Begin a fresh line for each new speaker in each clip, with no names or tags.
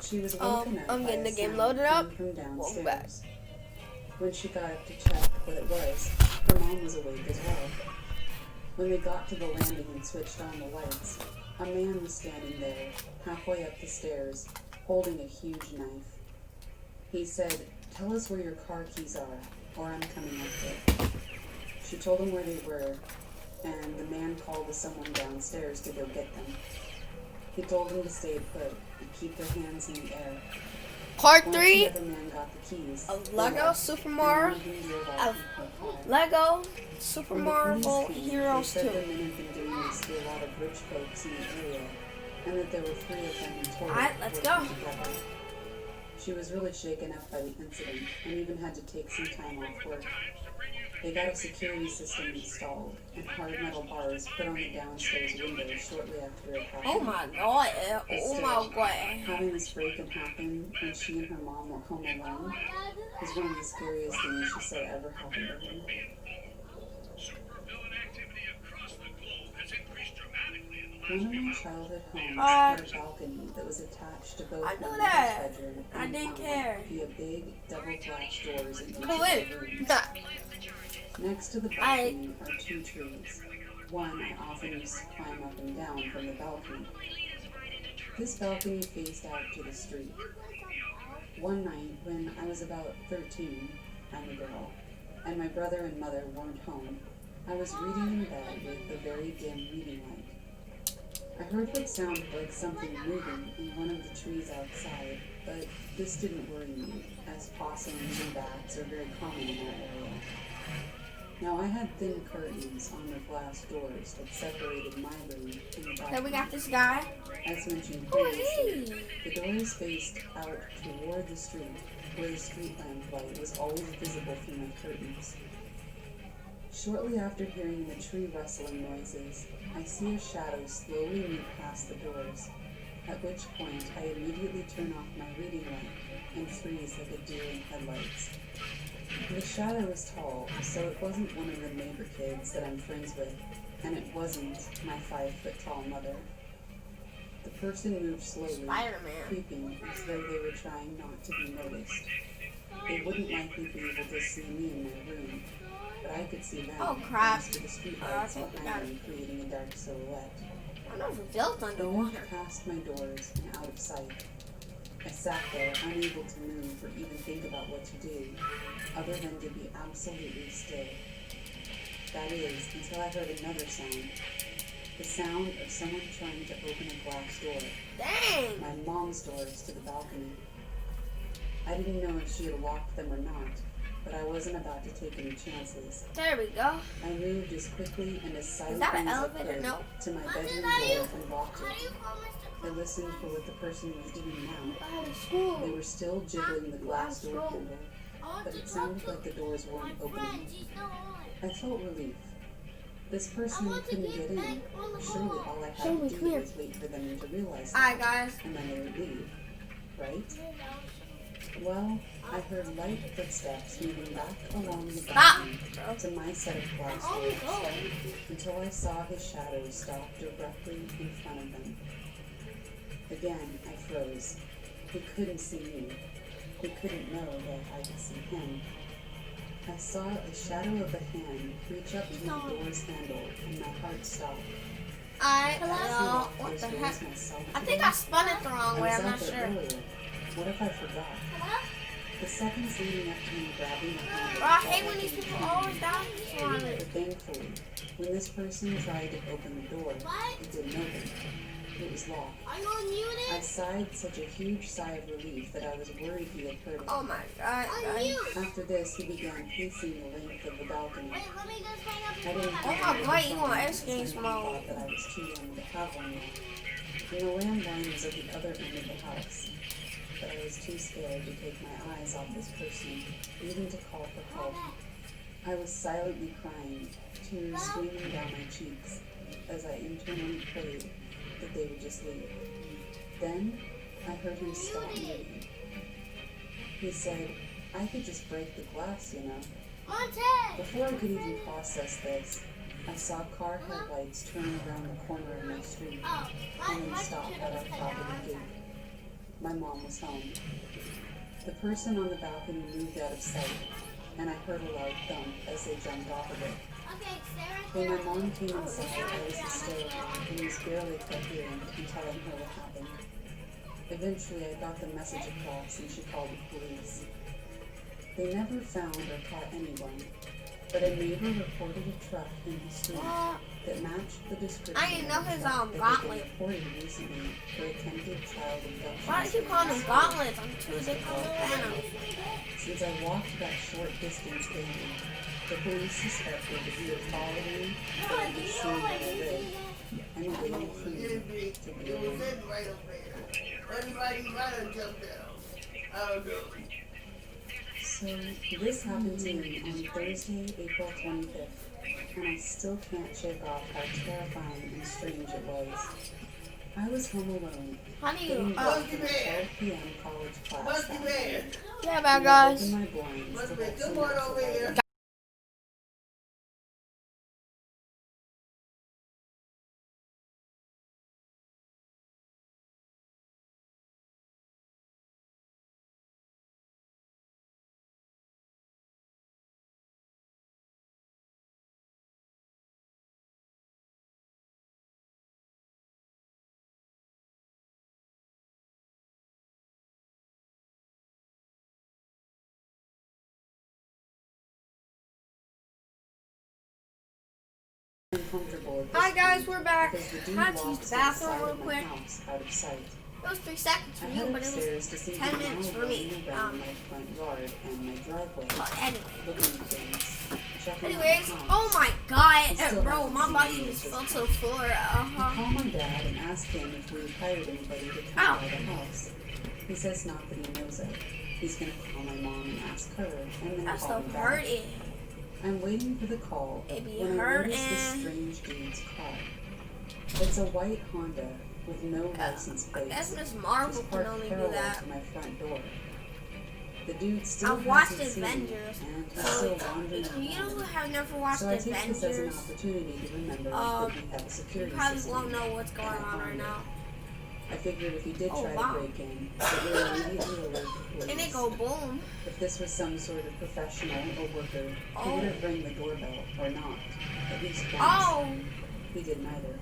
She was woken up
I'm
by
getting
a
the game
sound
loaded up.
coming from
Welcome back.
downstairs. When she got up to check what it was, her mom was awake as well. When they got to the landing and switched on the lights, a man was standing there, halfway up the stairs, holding a huge knife. He said, "Tell us where your car keys are, or I'm coming up there." She told him where they were, and the man called to someone downstairs to go get them. He told them to stay put and keep their hands in the air.
Part
Once
3
the other man got the keys,
of
they
Lego
left
Super
and
Mario
moved into a
of
walking car.
Lego Super
When the
Mario
police came,
Heroes
they
2.
said the men had been doing this to a lot of rich folks in the area, and that there were 3 of them in total.
Alright, let's go.
working together. She was really shaken up by the incident and even had to take some time off work. They got a security system installed and hard metal bars put on the downstairs windows shortly after it happened.
Oh my god. Oh my god.
Having this break-in happen when she and her mom were home alone was one of the scariest things she said ever happened to her. One of my childhood homes had a balcony that was attached to both
I
my
know
mother's
that.
bedroom
I
and
didn't
mine
care.
via big double glass doors in each of
Go
the
in.
rooms. Next to the balcony are 2 trees. One I often used to climb up and down from the balcony. This balcony faced out to the street. One night, when I was about 13, I'm a girl, and my brother and mother weren't home, I was reading in bed with a very dim reading light. I heard what sounded like something moving in one of the trees outside, but this didn't worry me, as possums and bats are very common in that area. Now, I had thin curtains on the glass doors that separated my room from the balcony.
Then we got this guy.
As mentioned
Oh,
previously,
hey.
the doors faced out toward the street, where the street lamp light was always visible through my curtains. Shortly after hearing the tree rustling noises, I see a shadow slowly move past the doors, at which point I immediately turn off my reading light and freeze like a deer in headlights. The shadow was tall, so it wasn't one of the neighbor kids that I'm friends with, and it wasn't my 5-foot-tall mother. The person moved slowly,
Spider-Man.
creeping as though they were trying not to be noticed. They wouldn't likely be able to see me in my room, but I could see them
Oh, crap.
thanks to the streetlights
I think we got
behind me creating a dark silhouette.
I know if built
They moved
underwater.
past my doors and out of sight. I sat there, unable to move or even think about what to do, other than to be absolutely still. That is, until I heard another sound. The sound of someone trying to open a glass door.
Dang.
My mom's doors to the balcony. I didn't know if she had locked them or not, but I wasn't about to take any chances.
There we go.
I moved as quickly and as
Is
silently
that an
as I
elevator?
could
No.
to my bedroom door and locked it. I listened for what the person was doing now.
I had a school.
They were still jiggling the glass door handle, but it sounded like the doors weren't opening. I felt relief. This person couldn't get in. Surely all I had to do was wait for them to realize
Alright,
that,
guys.
and then they would leave, right? Well, I heard light footsteps moving back along the
Stop.
balcony to my set of glass doors, until I saw his shadow stop directly in front of them. Again, I froze. He couldn't see me. He couldn't know that I could see him. I saw a shadow of a hand reach up to the door's handle, and my heart stopped.
Hello. What
Those
the
doors
heck?
myself
I think
again.
I spun it the wrong
I
way.
was
I'm
out
not
there
sure.
earlier. What if I forgot? The seconds leading up to me grabbing the handle.
Bro, I hate when these people always die on
But
it.
thankfully, when this person tried to open the door, it didn't open. It was locked. I sighed such a huge sigh of relief that I was worried he had heard it.
Oh my god, guys.
After this, he began pacing the length of the balcony. I didn't
Oh my god, you want X Games
I
mode.
thought that I was too young to have one yet. And the landline was at the other end of the house. But I was too scared to take my eyes off this person, even to call for help. I was silently crying, tears streaming down my cheeks, as I internally prayed that they would just leave. Then, I heard him stop moving. He said, "I could just break the glass, you know." Before I could even process this, I saw car headlights turn around the corner of my street and then stop at our property gate. My mom was home. The person on the balcony moved out of sight, and I heard a loud thump as they jumped off of it. When my mom came inside, I was hysterical and was barely coherent in telling her what happened. Eventually, I got the message across and she called the police. They never found or caught anyone, but a neighbor reported a truck in the street that matched the description
I didn't know his
that
gauntlet.
reported recently for attempted child abduction.
Why did you call them gauntlets? I'm too big for Thanos.
Since I walked that short distance daily, the police suspected that he had followed me or had seen where I lived and waited for me to be alone. So this happened to me on Thursday, April 25th, and I still can't shake off how terrifying and strange it was. I was home alone,
Honey,
getting ready for the 12 p.m. college class that night.
yeah, bad
And I
guys.
opened my blinds to let some natural light in. Uncomfortable at this
Hi guys,
point
we're back.
because the dude
Had to use
walks
the
to the
bathroom
side
real
of my
quick.
house out of sight.
It was 3 seconds
I
for you,
head
but it
upstairs to
was
see
10
him
minutes
now
for me.
running around my front yard and my driveway,
Anyway.
looking at things, checking out
Anyways,
the house.
oh my god,
He still
bro,
hasn't
my
seen
body
me
just
since
fell to
then.
the floor.
I call my dad and ask him if we've hired anybody to come
Ow.
by the house. He says not that he knows it. He's going to call my mom and ask her, and then
That's
call
so
me back.
hurting.
I'm waiting for the call
It be
when I
hurting.
notice this strange dude's car. It's a white Honda with no license plate.
That's Miss Marvel
Just
can
parked
only do
parallel
that.
to my front door. The dude still
I've watched
hasn't seen me,
Avengers.
and he's still wandering
You
around.
have never watched
So I take this as an
Avengers.
opportunity to remember that we have a
You
security
probably
system.
won't know what's going
and a
on right
Honda.
now.
I figured if he did
Oh,
try
wow.
to break in, it would immediately alert the
And it
police.
go boom.
If this was some sort of professional or worker, he would have rang the doorbell or not, at least once.
Oh,
He did neither.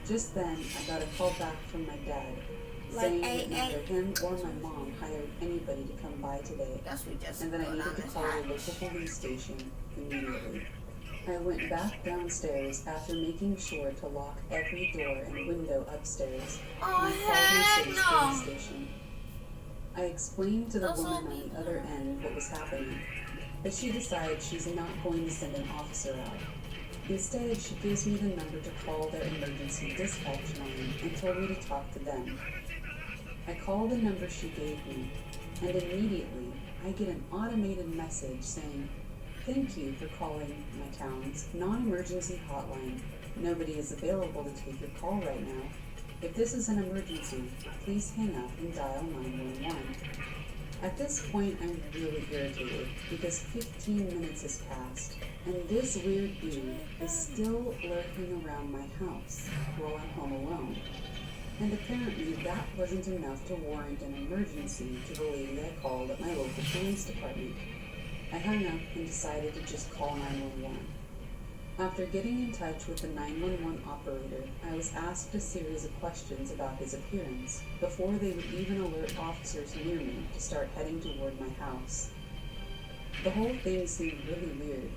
Just then, I got a call back from my dad,
Like,
saying
hey,
that neither him or my mom hired anybody to come by today,
guess we just
and that I
go
needed
down
to
this
call the
hatch.
local police station immediately. I went back downstairs after making sure to lock every door and window upstairs,
Oh,
and I called
heck
my city's
no.
police station. I explained to the
Those
woman
will
on
be
the other end what was happening, but she decides she's not going to send an officer out. Instead, she gives me the number to call their emergency dispatch line and told me to talk to them. I call the number she gave me, and immediately I get an automated message saying, "Thank you for calling my town's non-emergency hotline. Nobody is available to take your call right now. If this is an emergency, please hang up and dial 911. At this point, I'm really irritated because 15 minutes has passed, and this weird dude is still lurking around my house while I'm home alone. And apparently that wasn't enough to warrant an emergency to the lady I called at my local police department. I hung up and decided to just call 911. After getting in touch with the 911 operator, I was asked a series of questions about his appearance before they would even alert officers near me to start heading toward my house. The whole thing seemed really weird.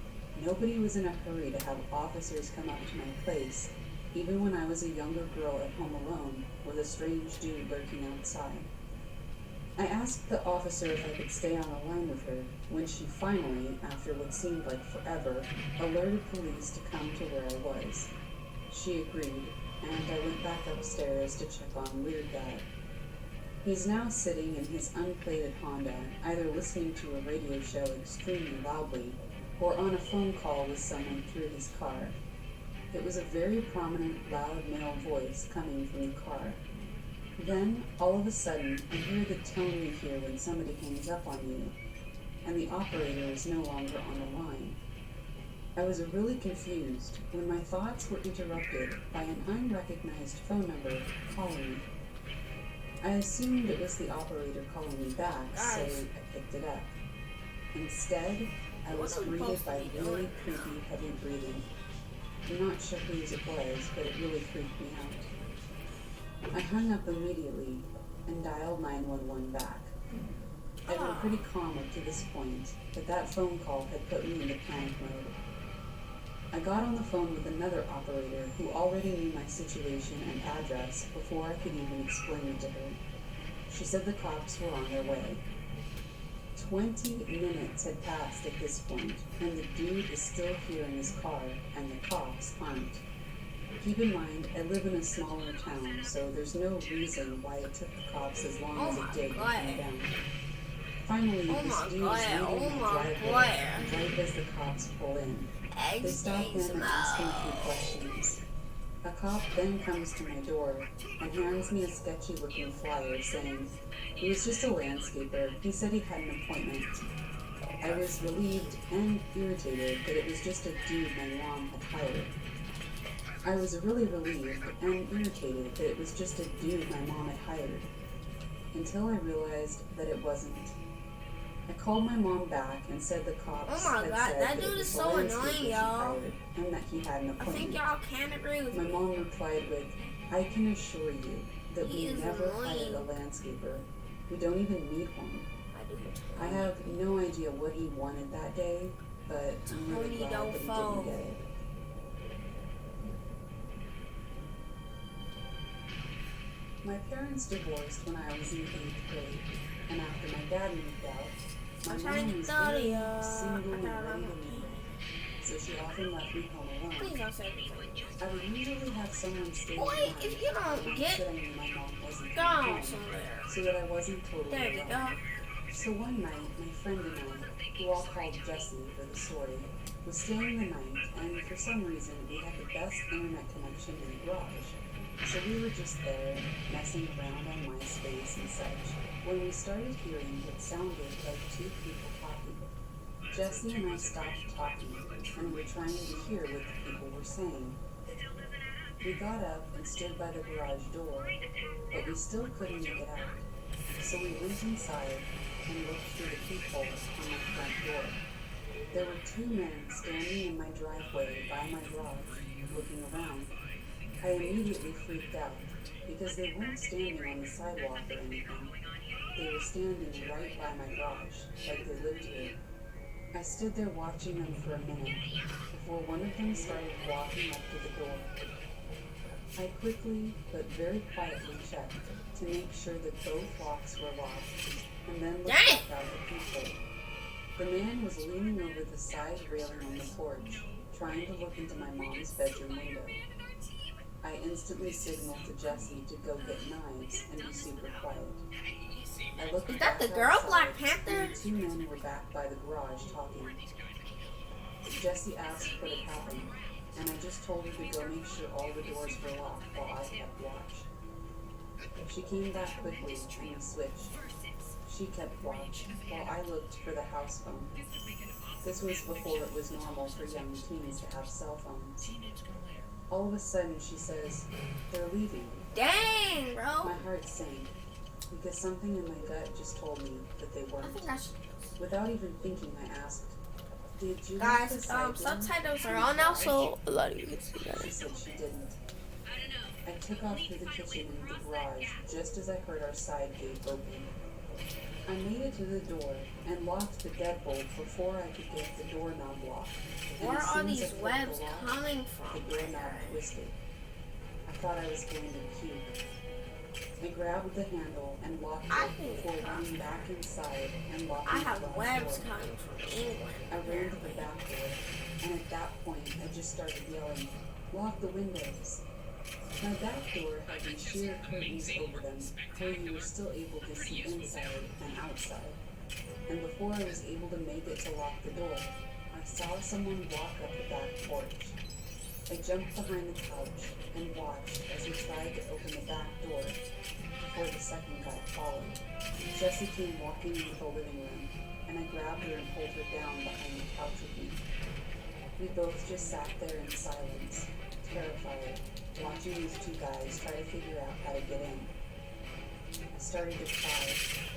Nobody was in a hurry to have officers come up to my place, even when I was a younger girl at home alone with a strange dude lurking outside. I asked the officer if I could stay on the line with her when she finally, after what seemed like forever, alerted police to come to where I was. She agreed, and I went back upstairs to check on Weird Guy. He's now sitting in his unplated Honda, either listening to a radio show extremely loudly or on a phone call with someone through his car. It was a very prominent, loud male voice coming from the car. Then, all of a sudden, I hear the tone you hear when somebody hangs up on you, and the operator is no longer on the line. I was really confused when my thoughts were interrupted by an unrecognized phone number calling me. I assumed it was the operator calling me back, so I picked it up. Instead, I was greeted by really creepy, heavy breathing. I'm not sure whose it was, but it really freaked me out. I hung up immediately and dialed 911 back. I'd been pretty calm up to this point, but that phone call had put me into panic mode. I got on the phone with another operator who already knew my situation and address before I could even explain it to her. She said the cops were on their way. 20 minutes had passed at this point, and the dude is still here in his car, and the cops aren't. Keep in mind, I live in a smaller town, so there's no reason why it took the cops as long as it did to come down. Finally, this dude is leaving my driveway right as the cops pull in. They stop him and ask him a few questions. A cop then comes to my door and hands me a sketchy-looking flyer saying, "He was just a landscaper. He said he had an appointment." I was relieved and irritated that it was just a dude my mom had hired. I was really relieved and irritated that it was just a dude my mom had hired, until I realized that it wasn't. I called my mom back and said the cops had said
that dude is so annoying, y'all.
And that he had an
I
appointment.
think y'all can agree with
My
me.
mom replied with, "I can assure you that we
He is
never
annoying.
hired a landscaper. We don't even need one." I have no idea what he wanted that day, but I'm really glad that he didn't get it. My parents divorced when I was in 8th grade, and after my dad moved out, my mom was very single and ready to mingle, so she often left me home alone.
Please don't say anything.
I would usually have someone stay
Boy,
behind
if you don't
to
get
make sure I knew my mom wasn't
gone
home,
somewhere.
so that I wasn't totally
There we
alone.
go.
So one night, my friend and I, who I'll call Jessie for the story, was staying the night, and for some reason, we had the best internet connection in the garage. So we were just there, messing around on MySpace and such, when we started hearing what sounded like two people talking. Jessie and I stopped talking, and were trying to hear what the people were saying. We got up and stood by the garage door, but we still couldn't make it out. So we went inside and looked through the peephole on my front door. There were two men standing in my driveway by my garage, looking around. I immediately freaked out, because they weren't standing on the sidewalk or anything. They were standing right by my garage, like they lived here. I stood there watching them for a minute, before one of them started walking up to the door. I quickly, but very quietly checked to make sure that both locks were locked, and then looked back out the peephole. The man was leaning over the side railing on the porch, trying to look into my mom's bedroom window. I instantly signaled to Jessie to go get knives and be super quiet. I looked
Is that
back
the girl,
outside,
Black Panther?
and the two men were back by the garage talking. Jessie asked what had happened, and I just told her to go make sure all the doors were locked while I kept watch. She came back quickly and we switched. She kept watch while I looked for the house phone. This was before it was normal for young teens to have cell phones. All of a sudden she says, "They're leaving."
Dang, bro.
My heart sank, because something in my gut just told me that they
I
weren't.
think I should.
Without even thinking, I asked, "Did you
Guys,
leave the side door?"
subtitles are on now, so a lot of you can see
She
that.
said she didn't. I took off through the kitchen and the garage just as I heard our side gate open. I made it to the door and locked the deadbolt before I could get the doorknob locked. And
Where
as
are
soon as I
these
flipped
webs
the lock,
coming
the
from?
doorknob twisted. I thought I was going to puke. I grabbed the handle and locked it before running back inside and locking
I
the
have
glass
webs
door.
coming from England.
I ran to the back door, and at that point, I just started yelling, "Lock the windows!" My back door had these sheer curtains over them, where you were still able to see inside and outside. And before I was able to make it to lock the door, I saw someone walk up the back porch. I jumped behind the couch and watched as he tried to open the back door before the second guy followed. Jessie came walking into the living room, and I grabbed her and pulled her down behind the couch with me. We both just sat there in silence, terrified, watching these two guys try to figure out how to get in. I started to cry,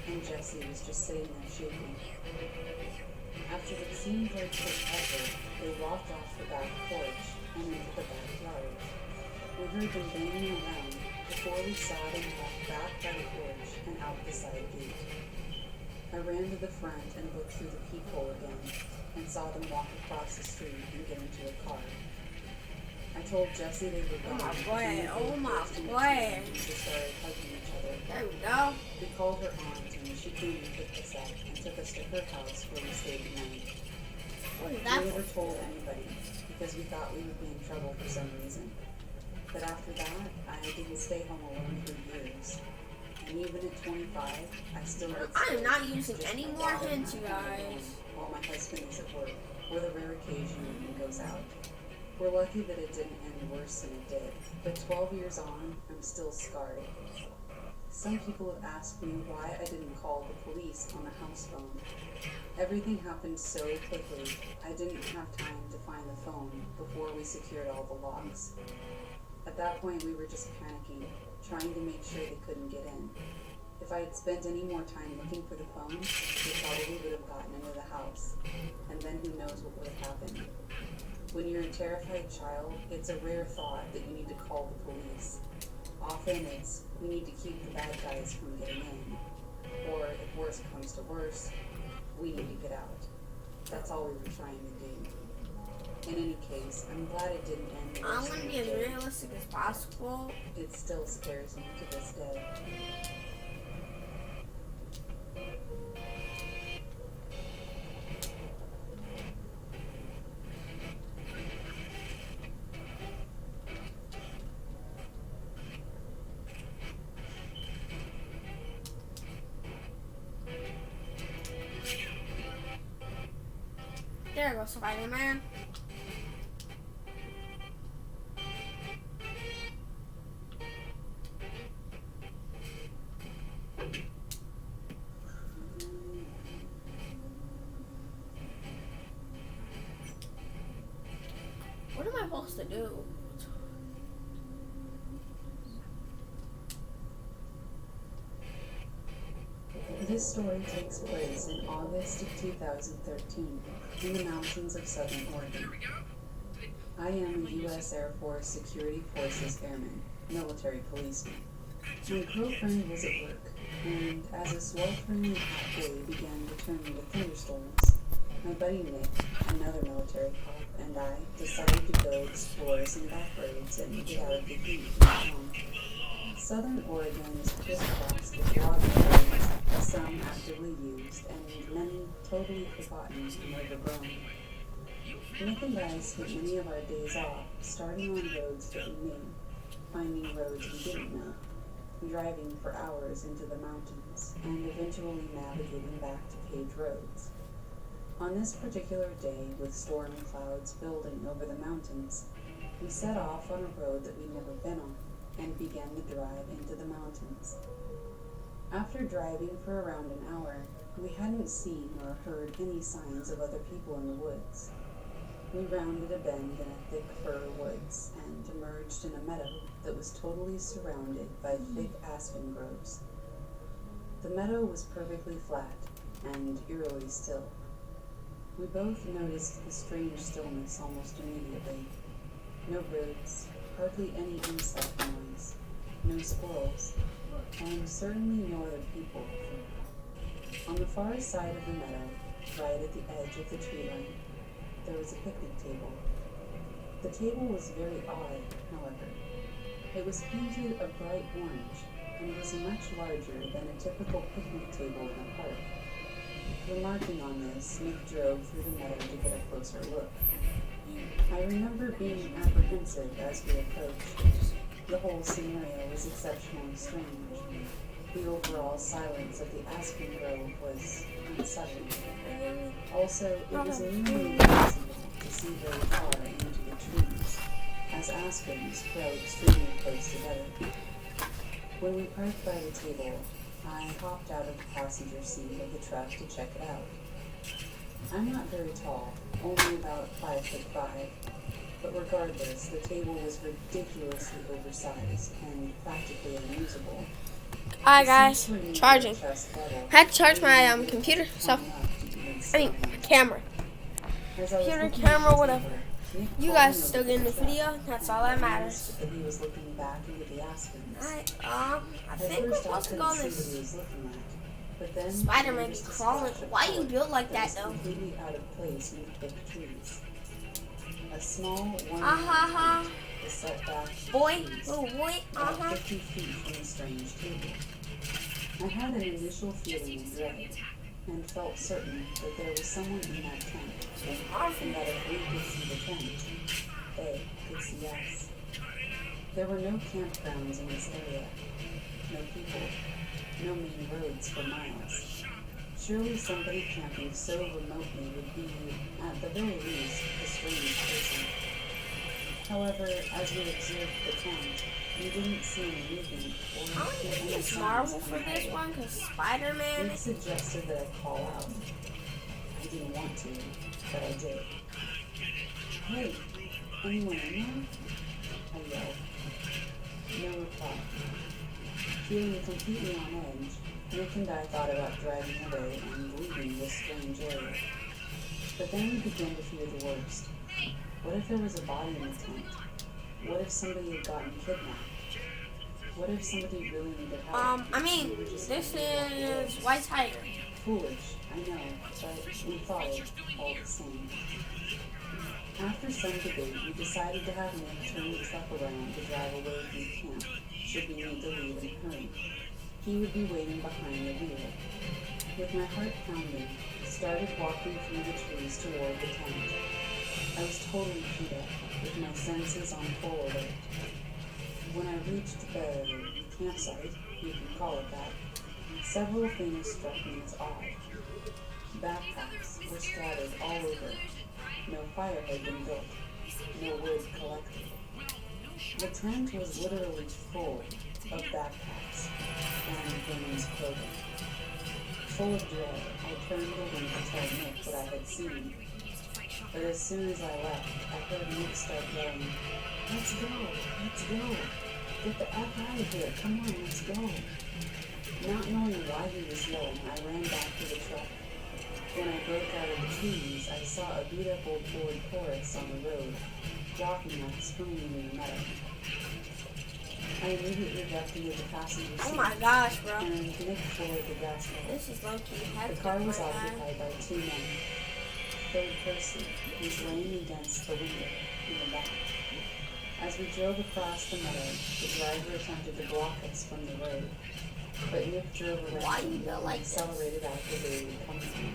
and Jesse was just sitting there shaking. After what seemed like forever, they walked off the back porch and into the backyard. We heard them banging around before we saw them walk back by the porch and out the side gate. I ran to the front and looked through the peephole again and saw them walk across the street and get into a car. I told Jesse they were gone.
Oh my boy.
We just started hugging each other.
There we go.
We called her aunt and she came and picked us up and took us to her house where we stayed the night.
What is
We
that
never
for?
told anybody because we thought we would be in trouble for some reason. But after that, I didn't stay home alone for years. And even at 25, I still get
I am not
scared
using
just
any
by
more
walking
hints, you
around
guys.
while my husband is at work, or the rare occasion when he goes out. We're lucky that it didn't end worse than it did, but 12 years on, I'm still scarred. Some people have asked me why I didn't call the police on the house phone. Everything happened so quickly, I didn't have time to find the phone before we secured all the locks. At that point, we were just panicking, trying to make sure they couldn't get in. If I had spent any more time looking for the phone, they probably would have gotten into the house, and then who knows what would have happened. When you're a terrified child, it's a rare thought that you need to call the police. Often it's, we need to keep the bad guys from getting in. Or if worse comes to worse, we need to get out. That's all we were trying to do. In any case, I'm glad it didn't end
I'm
worse
gonna
than
be
it
as
did.
realistic as possible.
It still scares me to this day.
There goes Spider-Man. What am I supposed to do?
This story takes place in August of 2013 in the mountains of southern Oregon. I am a U.S. Air Force Security Forces Airman, military policeman. My girlfriend was at work, and as a sweltering hot day began to turn into thunderstorms, my buddy Nick, another military cop, and I decided to go explore some back roads and get out of the heat in town. Southern Oregon is crisscrossed with logging roads, some actively used and many totally forgotten and overgrown. Nick and I spent many of our days off starting on roads that we knew, finding roads we didn't know, driving for hours into the mountains, and eventually navigating back to paved roads. On this particular day, with storm clouds building over the mountains, we set off on a road that we'd never been on and began the drive into the mountains. After driving for around an hour, we hadn't seen or heard any signs of other people in the woods. We rounded a bend in a thick fir woods and emerged in a meadow that was totally surrounded by thick aspen groves. The meadow was perfectly flat and eerily still. We both noticed the strange stillness almost immediately. No birds, hardly any insect noise, no squirrels, and certainly no other people. On the far side of the meadow, right at the edge of the tree line, there was a picnic table. The table was very odd, however. It was painted a bright orange and was much larger than a typical picnic table in a park. Remarking on this, Nick drove through the meadow to get a closer look. I remember being apprehensive as we approached. The whole scenario was exceptionally strange. The overall silence of the aspen grove was unsettling. Also, it was nearly impossible to see very far into the trees, as aspens grow extremely close together. When we parked by the table, I hopped out of the passenger seat of the truck to check it out. I'm not very tall, only about 5'5", but regardless, the table was ridiculously oversized and practically unusable.
Alright guys, charging. Had to charge my computer, so camera. Computer, camera, whatever. You guys still getting the video? That's all that matters. I think we're supposed to go on this. Spider-Man be crawling. Why you built like that though?
A small
Boy, little boy,
50 feet from the strange table. I had an initial feeling of dread, and felt certain that there was someone in that tent, and that if we could see the tent, they could see us. There were no campgrounds in this area, no people, no main roads for miles. Surely somebody camping so remotely would be, at the very least, a strange person. However, as we observed the tent, we didn't see any movement or hear any sounds.
Marvel for this one, because Spider-Man.
Nick suggested that I call out. I didn't want to, but I did. Hey, anyone in there? I yelled. No reply. Feeling completely on edge, Nick and I thought about driving away and leaving this strange area. But then we began to fear the worst. What if there was a body in the tent? What if somebody had gotten kidnapped? What if somebody really needed help?
This is White Tiger.
Foolish, I know, but we followed all the same. After some debate, we decided to have Nick turn the truck around to drive away from camp, should we need to leave in a hurry. He would be waiting behind the wheel. With my heart pounding, I started walking through the trees toward the tent. I was totally keyed up, with my senses on full alert. When I reached the campsite, you can call it that, several things struck me as odd. Backpacks were scattered all over. No fire had been built. No wood collected. The tent was literally full of backpacks and women's clothing. Full of dread, I turned over to tell Nick what I had seen. But as soon as I left, I heard Nick start yelling, "Let's go! Let's go! Get the F out of here! Come on, let's go!" Not knowing why he was yelling, I ran back to the truck. When I broke out of the trees, I saw a beat-up old Ford Taurus on the road, blocking us, screaming in the meadow. I immediately ducked into the passenger seat.
Oh my gosh, bro.
And Nick floored the gas pedal.
This is low-key.
The car was occupied by two men. Third person was laying against the window in the back. As we drove across the meadow, the driver attempted to block us from the road, but Nick drove around and accelerated out the way we were coming from.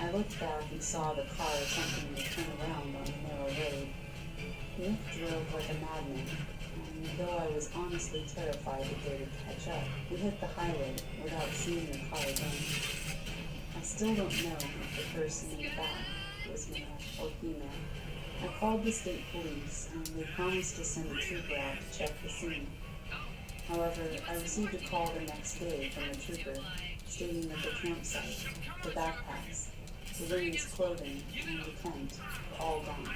I looked back and saw the car attempting to turn around on the narrow road. Nick drove like a madman, and though I was honestly terrified that they would catch up, we hit the highway without seeing the car again. I still don't know if the person in the back was male or female. I called the state police, and they promised to send a trooper out to check the scene. However, I received a call the next day from the trooper stating that the campsite, the backpacks, the women's clothing, and the tent were all gone.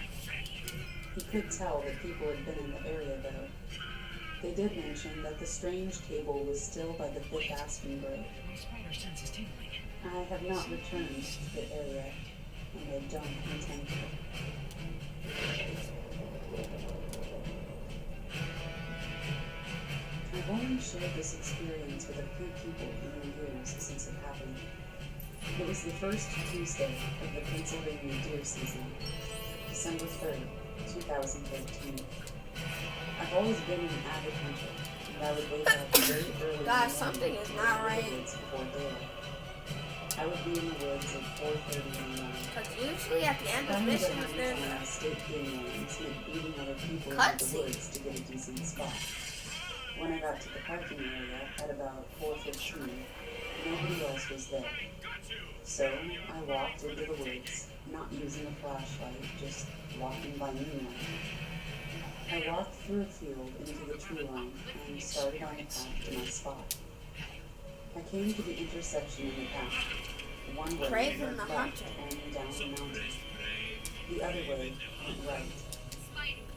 He could tell that people had been in the area, though. They did mention that the strange table was still by the thick aspen grove. I have not returned to the area, and I don't intend to. I've only shared this experience with a few people in the years since it happened. It was the first Tuesday of the Pennsylvania deer season, December 3rd, 2013. I've always been an avid hunter, and I would wake up very early.
Guys, something is not right.
Before daylight. I would be in the woods at 4:30 in the morning.
Because usually at the end of missions, there's a
state game lands meant beating other people into the woods to get a decent spot. When I got to the parking area at about 4:15, nobody else was there. So I walked into the woods, not using a flashlight, just walking by moonlight. I walked through a field into the tree line and started on the path to my spot. I came to the intersection in the path. One way went left and down the mountain. The other way went right.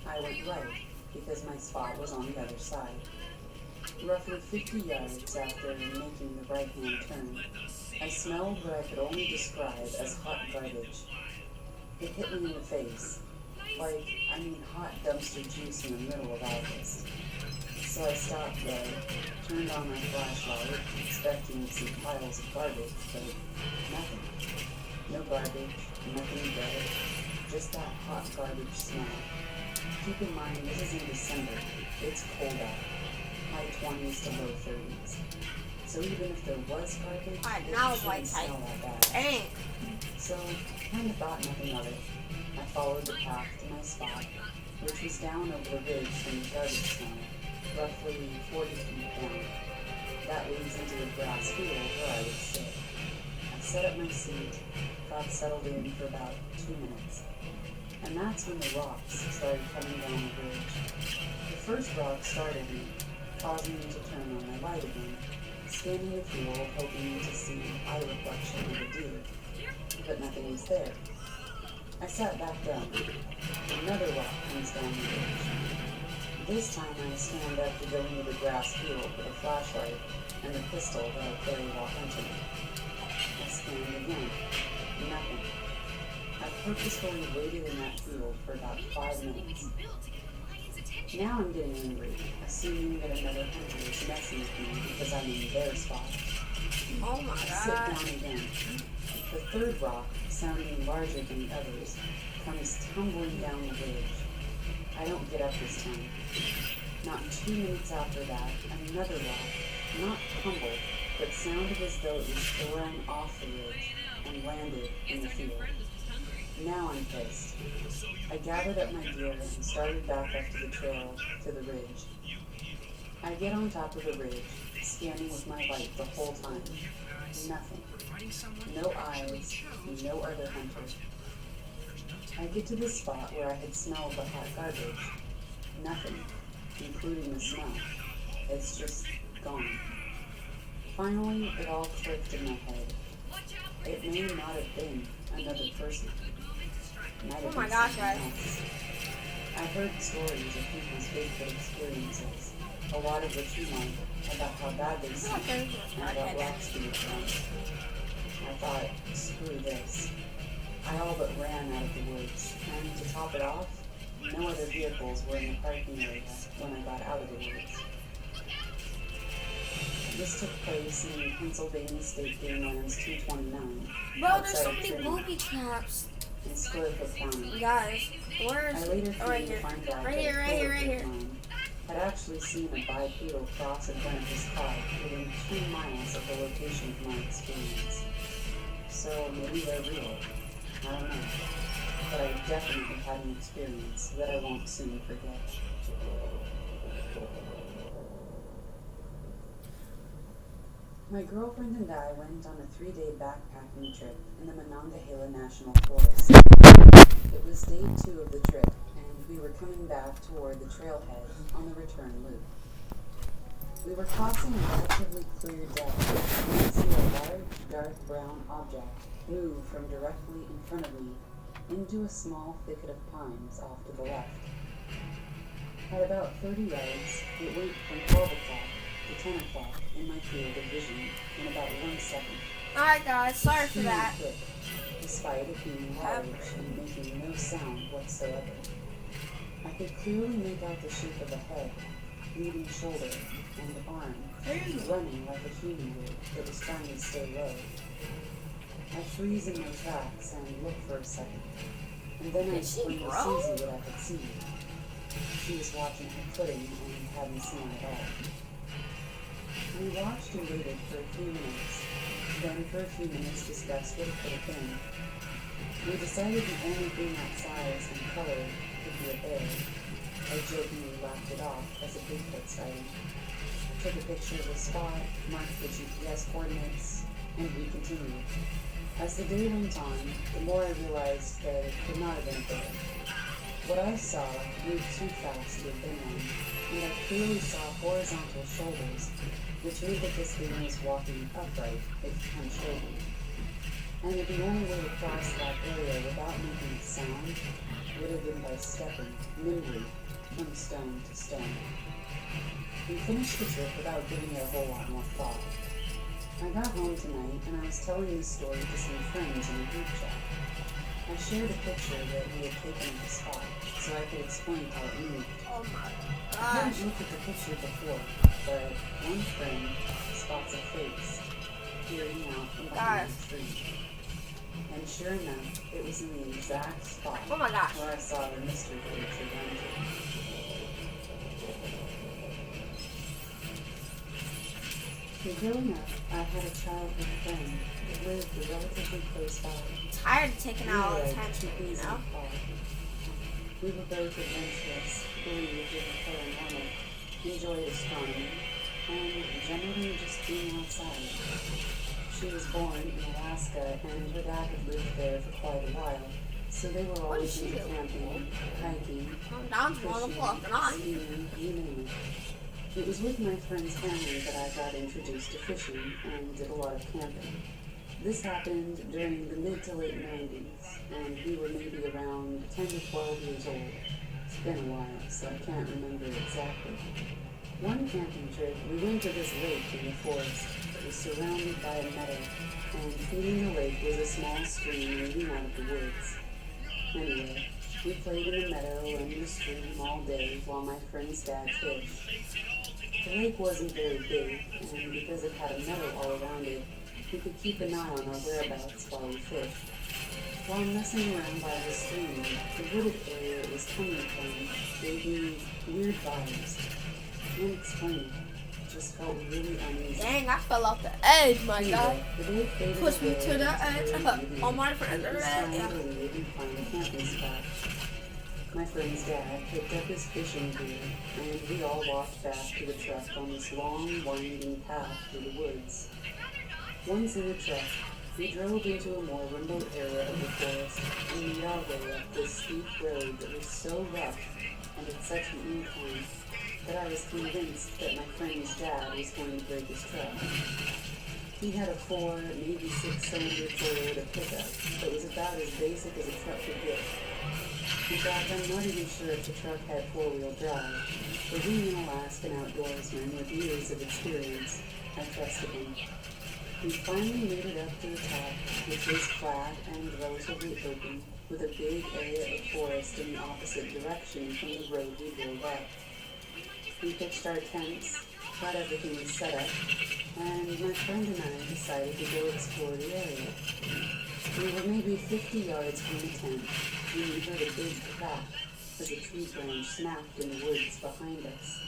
I went right because my spot was on the other side. Roughly 50 yards after making the right-hand turn, I smelled what I could only describe as hot garbage. It hit me in the face, hot dumpster juice in the middle of August. So I stopped there, turned on my flashlight, expecting to see piles of garbage, but nothing. No garbage, nothing good, just that hot garbage smell. Keep in mind, this is in December. It's cold out. High 20s to low 30s. So even if there was garbage, it shouldn't smell that bad.
Dang.
So, kind of thought nothing of it. I followed the path to my spot, which was down over the ridge from the garbage smell, roughly 40 feet down. That leads into the grass field where I would sit. I set up my seat, got settled in for about 2 minutes. And that's when the rocks started coming down the ridge. The first rock startled me, causing me to turn on my light again, scanning the field, hoping to see eye reflection of a deer. But nothing was there. I sat back down. Another rock comes down the ridge. This time I stand up to go into the grass field with a flashlight and the pistol that I carry while hunting. I scanned again. Nothing. I purposefully waited in that field for about 5 minutes. Now I'm getting angry, assuming that another hunter is messing with me because I'm in their spot.
Oh my
I sit
god.
down again. The third rock, sounding larger than the others, comes tumbling down the ridge. I don't get up this time. Not 2 minutes after that, another rock, not tumbled, but sounded as though it was thrown off the ridge and landed in the field. Now I'm pissed. I gathered up my gear and started back up to the trail to the ridge. I get on top of the ridge, scanning with my light the whole time. Nothing. No eyes, no other hunter. I get to the spot where I had smelled the hot garbage. Nothing, including the smell. It's just gone. Finally, it all clicked in my head. It may not have been another person.
Oh my gosh, guys.
I've heard stories of people's Bigfoot experiences, a lot of which you know, about how bad they see and about black spirit friends. I thought, screw this. I all but ran out of the woods, and to top it off, no other vehicles were in the parking area when I got out of the woods. This took place in Pennsylvania State Game Lands 229.
Bro, there's so many booby traps.
In Squirrel County.
Guys, where's
I later
right
came to
here?
find out
Right here, right here, right here.
I'd actually seen a bipedal cross in front of his car within 2 miles of the location of my experience. So maybe they're real. I don't know. But I definitely had an experience that I won't soon forget. My girlfriend and I went on a 3-day backpacking trip in the Monongahela National Forest. It was day 2 of the trip, and we were coming back toward the trailhead on the return loop. We were crossing a relatively clear deck when I see a large, dark brown object move from directly in front of me into a small thicket of pines off to the left. At about 30 yards, it went from 12 o'clock to 10 o'clock in my field of vision in about 1 second.
Alright guys, sorry for that.
Quick, despite it being large and making no sound whatsoever. I could clearly make out the shape of a head, leading shoulder, and arm, running like a human would that was trying to stay low. I freeze in my tracks and look for a second, and then I explain to Susie what I had seen. She was watching her footing and hadn't seen it at all. We watched and waited for a few minutes, then for a few minutes discussed what it could have been. We decided the only thing that size and color could be a bear. I jokingly laughed it off as a Bigfoot sighting. Took a picture of the spot, marked the GPS coordinates, and we continued. As the day went on, the more I realized that it could not have been a bear. What I saw moved too fast to have been one, and I clearly saw horizontal shoulders, which meant that this thing was walking upright if hunched over. And that the only way to cross that area without making a sound would have been by stepping nimbly from stone to stone. We finished the trip without giving it a whole lot more thought. I got home tonight and I was telling this story to some friends in a group chat. I shared a picture that we had taken of the spot so I could explain how it moved.
Oh my
I
gosh.
hadn't looked at the picture before, but one friend spots a face peering out from behind the tree. And sure enough, it was in the exact spot
Oh my gosh.
where I saw the mystery creature run to. Growing up, I had a childhood friend that lived relatively close by.
Tired of taking out all the time, you know?
We were both adventurous, believed in the paranormal, enjoyed astronomy, and generally just being outside. She was born in Alaska, and her dad had lived there for quite a while, so they were always into camping, hiking,
Down to 1 o'clock and on.
skiing, you name it. It was with my friend's family that I got introduced to fishing and did a lot of camping. This happened during the mid to late 90s, and we were maybe around 10 to 12 years old. It's been a while, so I can't remember exactly. One camping trip, we went to this lake in the forest that was surrounded by a meadow, and feeding the lake was a small stream leading out of the woods. Anyway, we played in the meadow and the stream all day while my friend's dad fished. The lake wasn't very big, and because it had a meadow all around it, we could keep an eye on our whereabouts while we fished. While messing around by the stream, the wooded area it was coming from gave me weird vibes. I can't explain it. It just felt really uneasy.
Dang, I fell off the edge, my God.
The day faded
Push me
away
to the
and
edge.
it was
All my friends
It
are
was
red.
time
Yeah.
to leave and find a camping spot. My friend's dad picked up his fishing gear, and we all walked back to the truck on this long, winding path through the woods. Once in the truck, we drove into a more remote area of the forest and made our way up this steep road that was so rough and at such an incline that I was convinced that my friend's dad was going to break his truck. He had a 4, maybe 6-cylinder Toyota pickup that was about as basic as a truck could get. In fact, I'm not even sure if the truck had 4-wheel drive, but being an Alaskan outdoorsman with years of experience, I trusted him. We finally made it up to the top, which was flat and relatively open, with a big area of forest in the opposite direction from the road we drove up. We pitched our tents, got everything set up, and my friend and I decided to go explore the area. We were maybe 50 yards from the tent when we heard a big crack as a tree branch snapped in the woods behind us.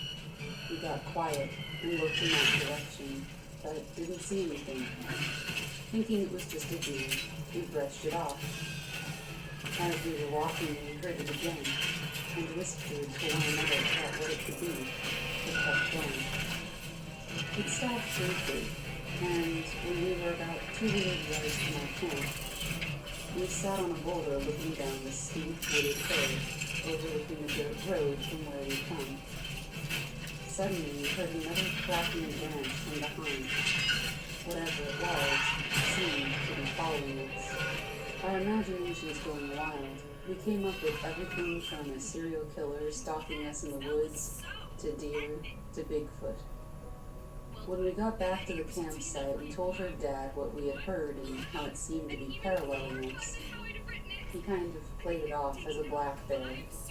We got quiet and looked in that direction, but didn't see anything. Thinking it was just a deer, we brushed it off. As we were walking, we heard it again, and whispered to one another about what it could be. It kept going. It stopped briefly, and when we were about 200 yards from our camp, we sat on a boulder looking down the steep wooded hill, overlooking the dirt road from where we come. Suddenly, we heard another cracking branch from behind. Whatever it was, seemed to be following us. Our imaginations going wild. We came up with everything from a serial killer stalking us in the woods, to deer, to Bigfoot. When we got back to the campsite, we told her dad what we had heard and how it seemed to be paralleling us. He kind of played it off as a black bear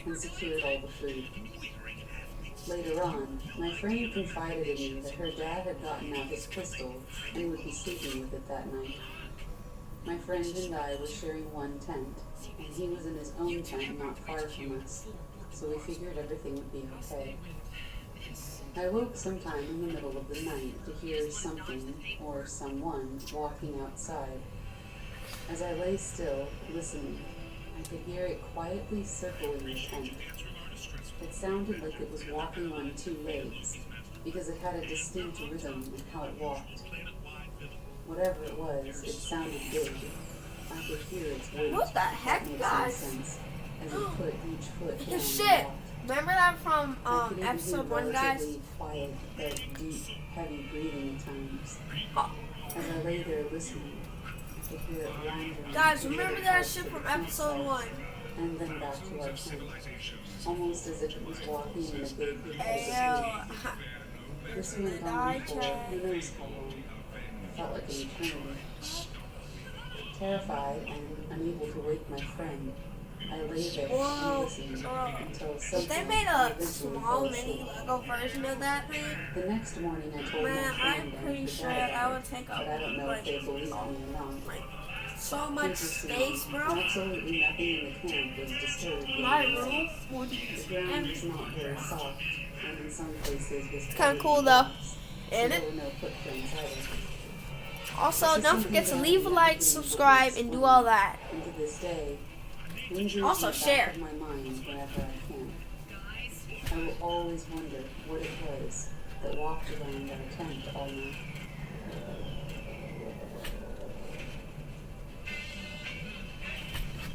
and secured all the food. Later on, my friend confided in me that her dad had gotten out his pistol and would be sleeping with it that night. My friend and I were sharing one tent, and he was in his own tent not far from us, so we figured everything would be okay. I woke sometime in the middle of the night to hear something, or someone, walking outside. As I lay still, listening, I could hear it quietly circling the tent. It sounded like it was walking on 2 legs, because it had a distinct rhythm in how it walked. Whatever it was, it sounded big. I could hear its weight.
What the heck,
That made
guys?
some sense, as it put each foot down
The
and
shit.
walked.
Remember that from
I could even
episode
hear
1, guys?
relatively quiet, but deep, heavy breathing at times.
Oh.
As I lay there listening, I could hear it wandering.
Guys,
through
remember
the
that
parts
shit
of
from
the
episode
campsite.
1?
and then back to our tent, almost as if it was walking in a big
Hey,
repetitive loop. This went on for who knows how long. It felt like an eternity. Terrified and unable to wake my friend, I lay there and listened until something
they made a small mini Lego version of that thing.
The next morning I told my
Man,
friend
I'm pretty
and
sure that would take
but I don't know if they believe me or not.
So much space, bro.
Absolutely nothing in the camp was disturbed.
My room,
The ground was not very soft, and in some places was
kind of cool though. And
there
it.
were no footprints either.
Also, don't forget to leave a like, subscribe, and do all that.
And to this day, lingers
Also
in the
share.
back of my mind whenever I can. I will always wonder what it was that walked around our tent all night.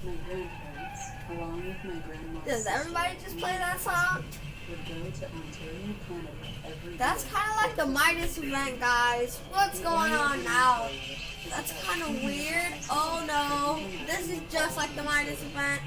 My grandparents, along with my grandma's
Does everybody just play that song?
would go to Ontario, Canada every
That's
year.
kind of like the Midas event, guys. What's going on now? That's kind of weird. Oh no, this is just like the Midas event.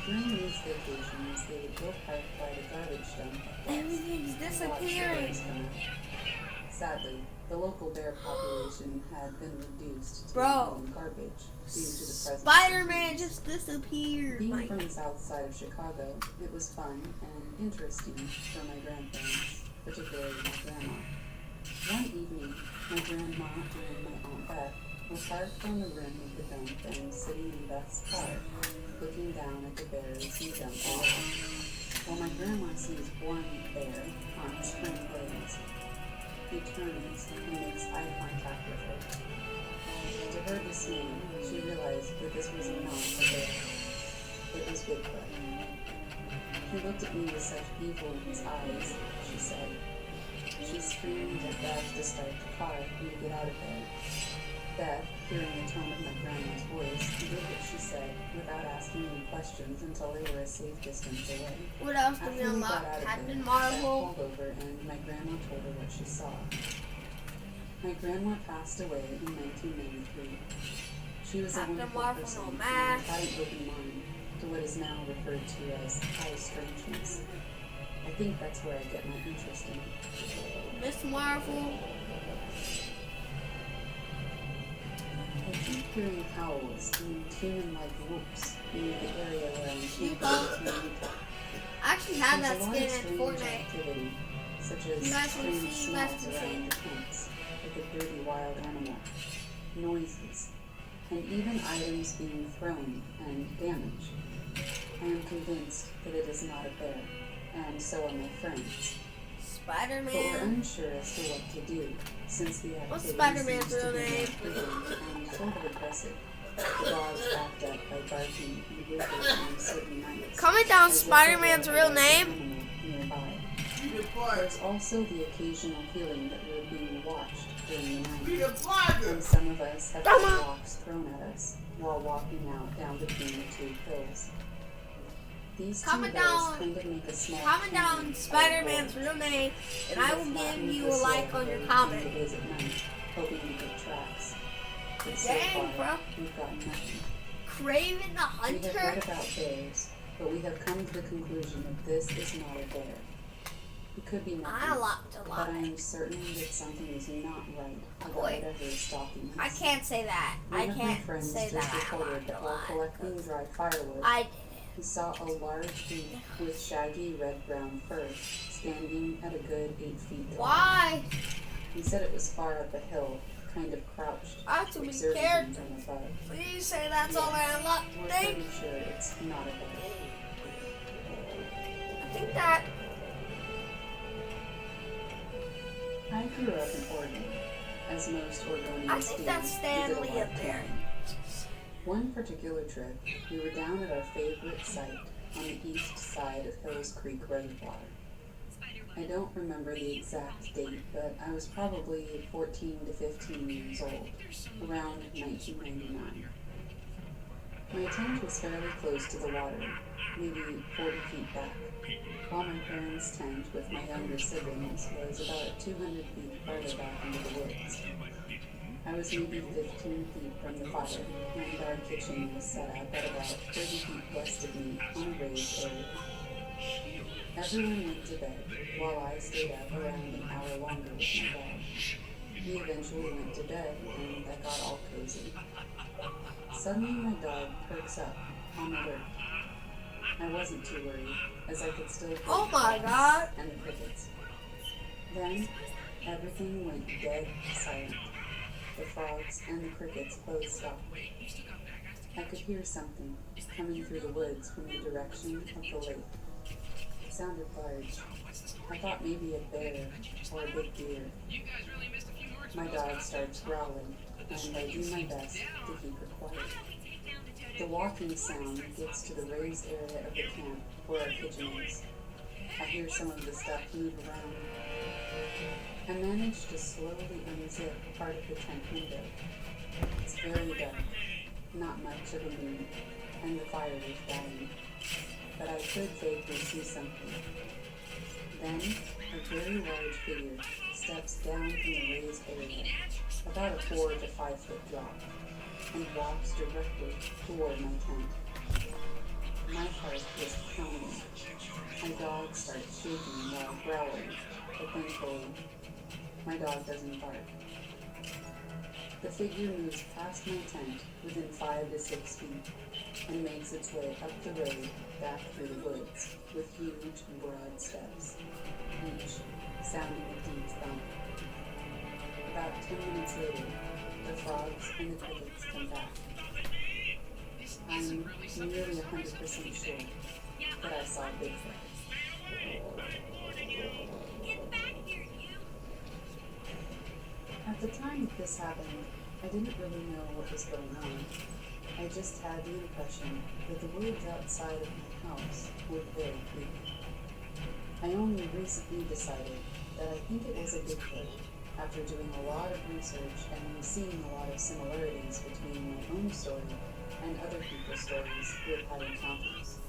During these vacations, they would go park by the garbage dump.
Everything's
and watch the
disappearing.
bears come out. Sadly, the local bear population had been reduced to
Bro.
eating garbage due to the presence
Spider-Man just disappeared.
Being
Like,
from the south side of Chicago, it was fun and interesting for my grandparents, particularly my grandma. One evening, my grandma and my Aunt Beth were parked on the rim of the dump and sitting in Beth's car, looking down at the bears who dumped below. While my grandma sees one bear on spring blades, he turns and makes eye contact with her. To her dismay, she realized that this was not a bear. It was Bigfoot. He looked at me with such evil in his eyes, she said. She screamed at Beth to start the car and to get out of there. Beth, hearing the tone of my grandma's voice, did what she said without asking any questions until they were a safe distance away.
what else did we
After we
unlock?
got out of
Captain
there,
Marvel.
Beth called over and my grandma told her what she saw. My grandma passed away in 1993. She was a
Captain
wonderful
Marvel,
person
no
and
mask.
had an open mind to what is now referred to as high strangeness. I think that's where I get my interest in it.
Miss Marvel.
I keep hearing howls and human-like whoops near the area where I'm
Sheep.
camping.
I actually had
There's
that
a lot
skin
of
in
strange
Fortnite.
activity, such as
You guys wanna
strange
see, you guys
smells
can
around
see.
the tents, like a dirty wild animal, noises, and even items being thrown and damaged. I am convinced that it is not a bear, and so are my friends. But we're
Spider-Man.
unsure as to what to do, since the activity
What's Spider-Man's
seems to
real
be
name?
frequent and sort of aggressive. The dogs act up by barking and whimpering on certain nights.
Comment down
as if
Spider-Man's
there were
real
a
name.
animal nearby. There's also the occasional feeling that we're being watched during the night. And some of us have had rocks thrown at us while walking out down between the two hills. These two
Comment
hills
down-
kind of make a small
Comment down
canyon
Spider-Man's
out of
real name, and
we
I
have
will give
flattened
you
the
a like
slope
on your
where
comment.
it is at night, hoping to get tracks. But so
Dang,
far,
bro.
we've got nothing.
Craven the
We have
Hunter.
read about bears, but we have come to the conclusion that this is not a bear. It could be nothing,
I locked a
but
lot.
I am certain that something is not right about
Boy.
whatever is stalking us.
I can't say that.
One
I
of my
can't
friends
say
just
that I
reported
locked
that
a
while
lot.
collecting dry firewood,
I did
he saw a large beak with shaggy red-brown fur standing at a good 8 feet
it.
tall.
Why?
He said it was far up a hill, kind of crouched,
I have to be
observing
careful.
him from above.
Please say that's all I unlocked.
We're
Thank
pretty sure it's not a bear.
I think that.
I grew up in Oregon, as most Oregonians
I think
do.
that's
We
Stan
did a
Lee
lot
up
of
there.
camping. One particular trip, we were down at our favorite site on the east side of Hills Creek Reservoir. I don't remember the exact date, but I was probably 14 to 15 years old, around 1999. My tent was fairly close to the water, maybe 40 feet back, while my parents' tent with my younger siblings was about 200 feet farther back into the woods. I was maybe 15 feet from the fire, and our kitchen was set up at about 30 feet west of me on a raised area. Everyone went to bed, while I stayed up around an hour longer with my dog. He eventually went to bed, and I got all cozy. Suddenly my dog perks up, on alert. I wasn't too worried, as I could still hear
Oh
the
my
frogs
God.
and the crickets. Then, everything went dead silent. The frogs and the crickets both stopped. I could hear something coming through the woods from the direction of the lake. It sounded large. I thought maybe a bear or a big deer. My dog starts growling, and I do my best to keep her quiet. The walking sound gets to the raised area of the camp where our kitchen is. I hear some of the stuff move around. I manage to slowly unzip part of the tent window. It's very dark, not much of a moon, and the fire is dying, but I could vaguely see something. Then, a very large figure steps down from the raised area, about a 4 to 5 foot drop, and walks directly toward my tent. My heart was pounding. My dog starts shaking while growling, but thankfully, my dog doesn't bark. The figure moves past my tent within 5 to 6 feet and makes its way up the road back through the woods with huge, broad steps, each sounding a deep thump. About 10 minutes later, the frogs and the crickets come back. I'm nearly 100% sure that I saw Bigfoot. At the time that this happened, I didn't really know what was going on. I just had the impression that the woods outside of my house were very creepy. I only recently decided that I think it was a Bigfoot after doing a lot of research and seeing a lot of similarities between my own story and other people's stories with had encounters.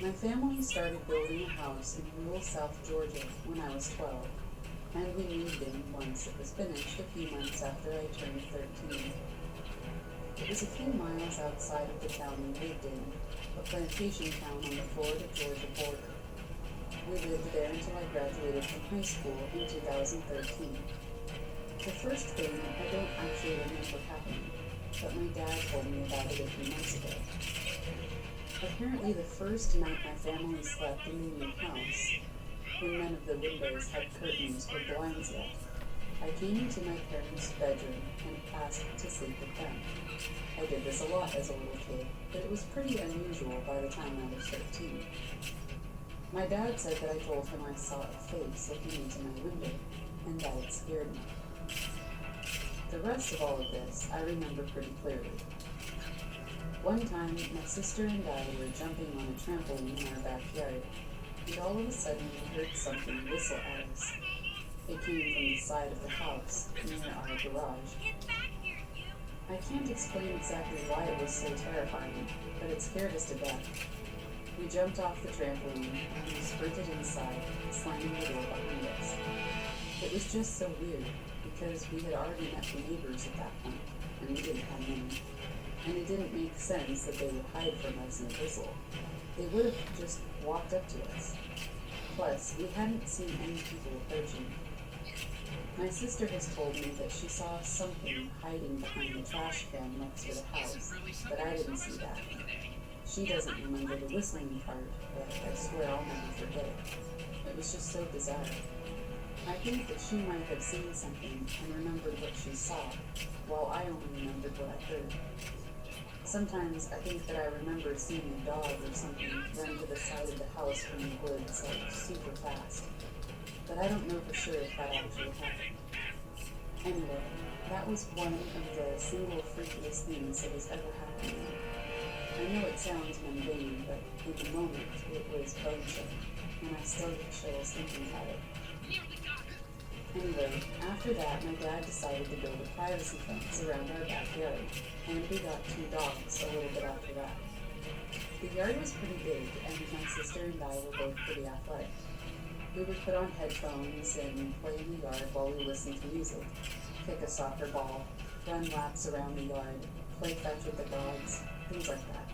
My family started building a house in rural South Georgia when I was 12, and we moved in once it was finished a few months after I turned 13. It was a few miles outside of the town we lived in, a plantation town on the Florida-Georgia border. We lived there until I graduated from high school in 2013. The first thing I don't actually remember happening, but my dad told me about it a few months ago. Apparently the first night my family slept in the new house, when none of the windows had curtains or blinds yet, I came into my parents' bedroom and asked to sleep with them. I did this a lot as a little kid, but it was pretty unusual by the time I was 13. My dad said that I told him I saw a face looking into my window, and that it scared me. The rest of all of this I remember pretty clearly. One time, my sister and I were jumping on a trampoline in our backyard, and all of a sudden we heard something whistle at us. It came from the side of the house, near our garage. I can't explain exactly why it was so terrifying, but it scared us to death. We jumped off the trampoline and we sprinted inside, slamming the door behind us. It was just so weird, because we had already met the neighbors at that point, and we didn't have many. And it didn't make sense that they would hide from us and whistle. They would have just walked up to us. Plus, we hadn't seen any people approaching. My sister has told me that she saw something hiding behind the trash can next to the house, but I didn't see that. She doesn't remember the whistling part, but I swear I'll never forget it. It was just so bizarre. I think that she might have seen something and remembered what she saw, while I only remembered what I heard. Sometimes I think that I remember seeing a dog or something run to the side of the house from the woods, like super fast. But I don't know for sure if that actually happened. Anyway, that was one of the single freakiest things that has ever happened to me. I know it sounds mundane, but in the moment it was bone-chilling, and I still get chills thinking about it. Anyway, after that, my dad decided to build a privacy fence around our backyard, and we got 2 dogs a little bit after that. The yard was pretty big, and my sister and I were both pretty athletic. We would put on headphones and play in the yard while we listened to music. kick a soccer ball, run laps around the yard, play fetch with the dogs, things like that.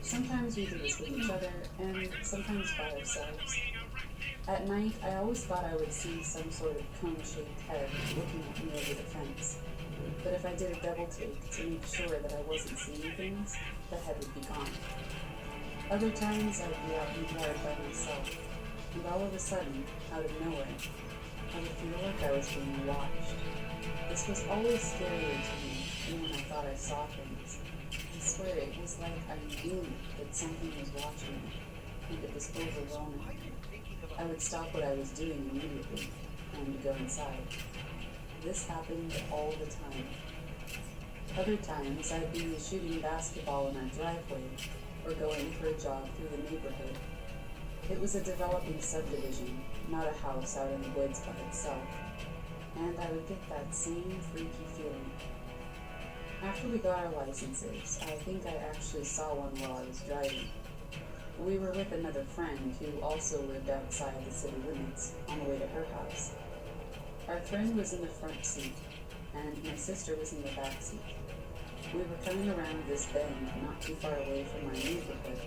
Sometimes we do this with each other, and sometimes by ourselves. At night, I always thought I would see some sort of cone-shaped head looking at me over the fence. But if I did a double take to make sure that I wasn't seeing things, the head would be gone. Other times, I would be out in the yard by myself, and all of a sudden, out of nowhere, I would feel like I was being watched. This was always scarier to me than when I thought I saw things. I swear it was like I knew that something was watching me, and it was overwhelming. I would stop what I was doing immediately and go inside. This happened all the time. Other times, I'd be shooting basketball in our driveway or going for a jog through the neighborhood. It was a developing subdivision, not a house out in the woods by itself, and I would get that same freaky feeling. After we got our licenses, I think I actually saw one while I was driving. We were with another friend who also lived outside the city limits on the way to her house. Our friend was in the front seat, and my sister was in the back seat. We were coming around this bend not too far away from our neighborhood,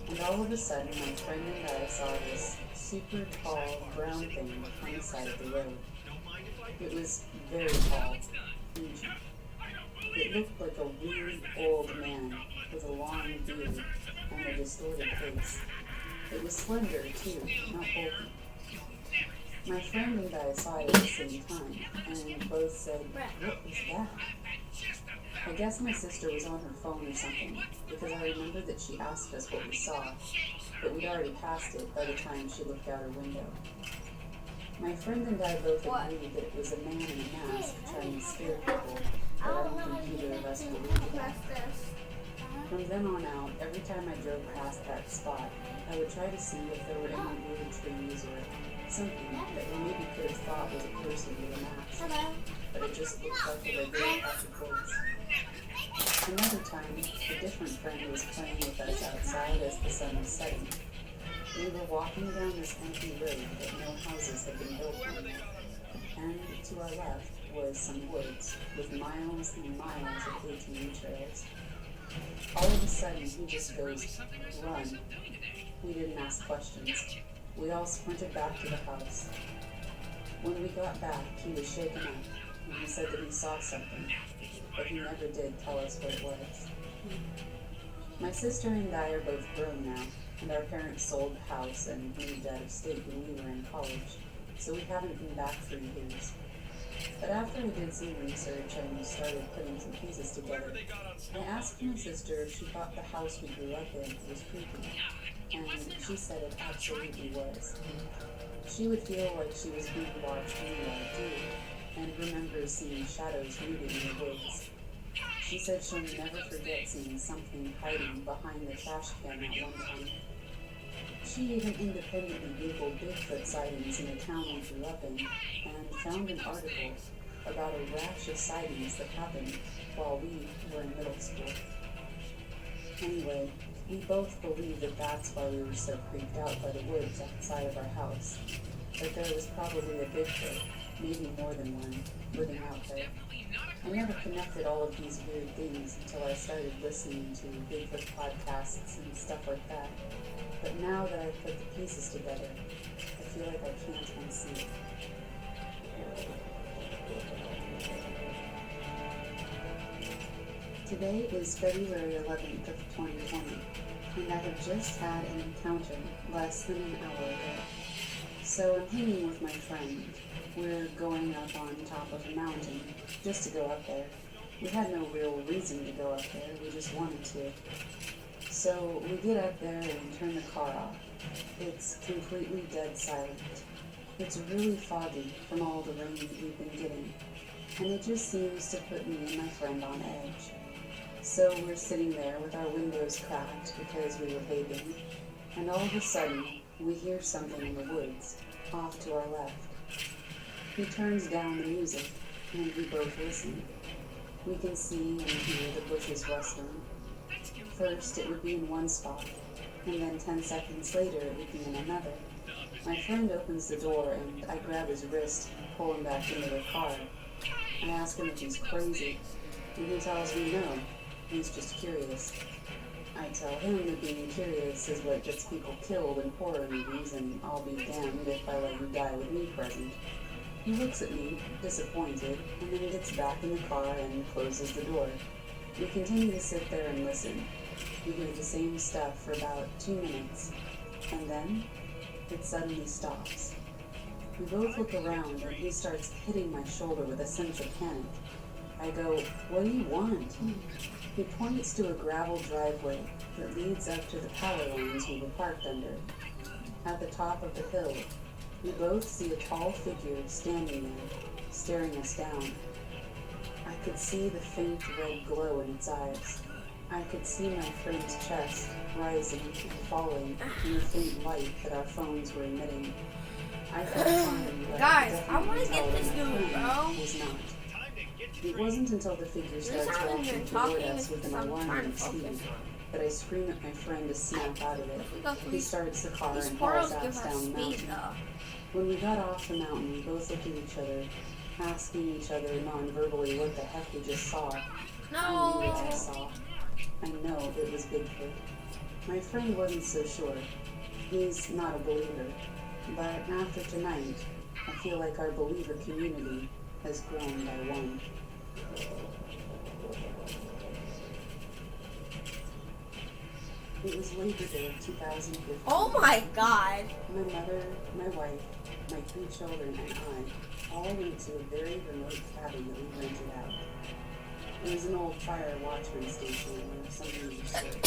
and all of a sudden my friend and I saw this super tall brown thing on the side of the road. It was very tall, huge. It looked like a really old man with a long beard and a distorted face. It was slender too, not bulky. My friend and I saw it at the same time, and both said, "What was that?" I guess my sister was on her phone or something, because I remember that she asked us what we saw, but we'd already passed it by the time she looked out her window. My friend and I both agreed that it was a man in a mask trying to scare people, but I don't think either of us believed that. From then on out, every time I drove past that spot, I would try to see if there were any weird trees or something that we maybe could have thought was a person with a mask, but it just looked like a regular patch of woods. Another time, a different friend was playing with us outside as the sun was setting. We were walking down this empty road that no houses had been built on, and to our left was some woods with miles and miles of ATV trails. All of a sudden, he just goes, "Run." We didn't ask questions. We all sprinted back to the house. When we got back, he was shaken up, and he said that he saw something, but he never did tell us what it was. My sister and I are both grown now, and our parents sold the house and moved out of state when we were in college, so we haven't been back for years. But after I did some research and started putting some pieces together, I asked my sister if she thought the house we grew up in was creepy, and she said it absolutely was. She would feel like she was being watched anyway too, and remembers seeing shadows moving in the woods. She said she'll never forget seeing something hiding behind the trash can at one time. She even independently Googled Bigfoot sightings in the town we grew up in, and found an article about a rash of sightings that happened while we were in middle school. Anyway, we both believe that that's why we were so creeped out by the woods outside of our house, that there was probably a Bigfoot, maybe more than one, living out there. I never connected all of these weird things until I started listening to Bigfoot podcasts and stuff like that. But now that I've put the pieces together, I feel like I can't unsee it. Today is February 11th of 2020, and I have just had an encounter less than an hour ago. So I'm hanging with my friend. We're going up on top of a mountain just to go up there. We had no real reason to go up there, we just wanted to. So we get up there and turn the car off. It's completely dead silent. It's really foggy from all the rain that we've been getting, and it just seems to put me and my friend on edge. So we're sitting there with our windows cracked because we were vaping, and all of a sudden we hear something in the woods, off to our left. He turns down the music, and we both listen. We can see and hear the bushes rustling. First it would be in one spot, and then 10 seconds later it would be in another. My friend opens the door, and I grab his wrist and pull him back into the car. I ask him if he's crazy, and he tells me no, he's just curious. I tell him that being curious is what gets people killed in horror movies, and I'll be damned if I let you die with me present. He looks at me, disappointed, and then gets back in the car and closes the door. We continue to sit there and listen. We hear the same stuff for about 2 minutes, and then it suddenly stops. We both look around, and he starts hitting my shoulder with a sense of panic. I go, "What do you want?" He points to a gravel driveway that leads up to the power lines we were parked under. At the top of the hill, we both see a tall figure standing there, staring us down. I could see the faint red glow in its eyes. I could see my friend's chest rising and falling in the faint light that our phones were emitting. I felt fine, but
Guys, I
want to
get this dude, bro.
Was not. It wasn't until the figure starts walking toward us with an alarming speed that I scream at my friend to snap out of it. He starts the car and hauls ass down the mountain. When we got off the mountain, we both looked at each other, asking each other non-verbally what the heck we just saw. I knew what I saw. I know it was Bigfoot. My friend wasn't so sure. He's not a believer. But after tonight, I feel like our believer community has grown by one. It was Labor Day of 2015.
Oh my God.
My mother, my wife, my 3 children, and I all went to a very remote cabin that we rented out. It was an old fire watchman station or something of the sort.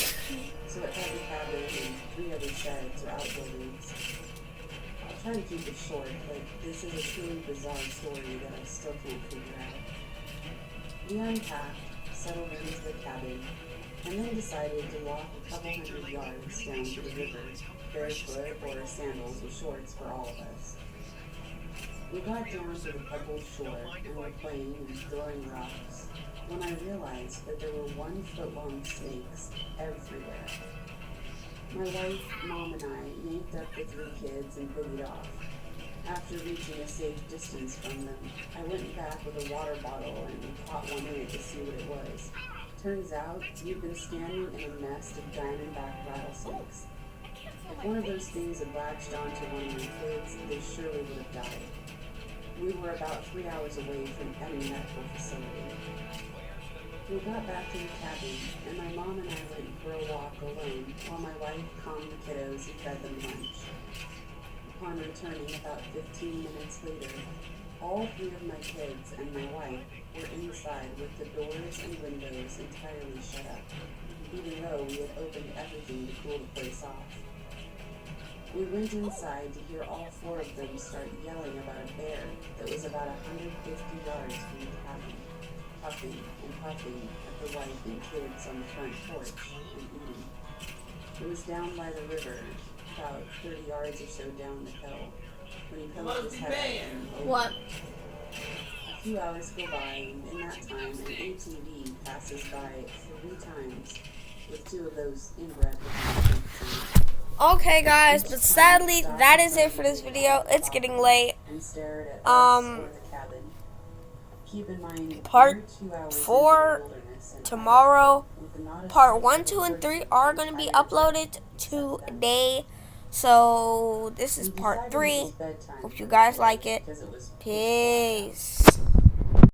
So it had a cabin and 3 other sheds or outbuildings. I'll try to keep it short, but this is a truly bizarre story that I still can't figure out. We unpacked, settled into the cabin, and then decided to walk a couple hundred yards down to the river, barefoot or sandals with shorts for all of us. We got down to the pebbled shore and were playing and throwing rocks when I realized that there were 1-foot-long snakes everywhere. My wife, Mom, and I yanked up the 3 kids and boogied off. After reaching a safe distance from them, I went back with a water bottle and caught one in it to see what it was. Turns out, we'd been standing in a nest of diamondback rattlesnakes. If one of those things had latched onto one of my kids, they surely would have died. We were about 3 hours away from any medical facility. We got back to the cabin, and my mom and I went for a walk alone while my wife calmed the kiddos and fed them lunch. Upon returning about 15 minutes later, all 3 of my kids and my wife were inside with the doors and windows entirely shut up, even though we had opened everything to cool the place off. We went inside to hear all 4 of them start yelling about a bear that was about 150 yards from the cabin, puffing and puffing at the wife and kids on the front porch and eating. It was down by the river, about 30 yards or so down the hill, when he poked his head out and opened.
What?
A few hours go by, and in that time, an ATV passes by 3 times with 2 of those inbred looking snakes.
Okay, guys, but sadly, that is it for this video. It's getting late.
And stared at us or the cabin. Keep in mind,
Part
we're 2 hours
4
into the wilderness, and
tomorrow.
with not a
Part 1, 2, and 3 are going to be uploaded today. So this is part 3. Hope you guys like it.
because it was
Peace.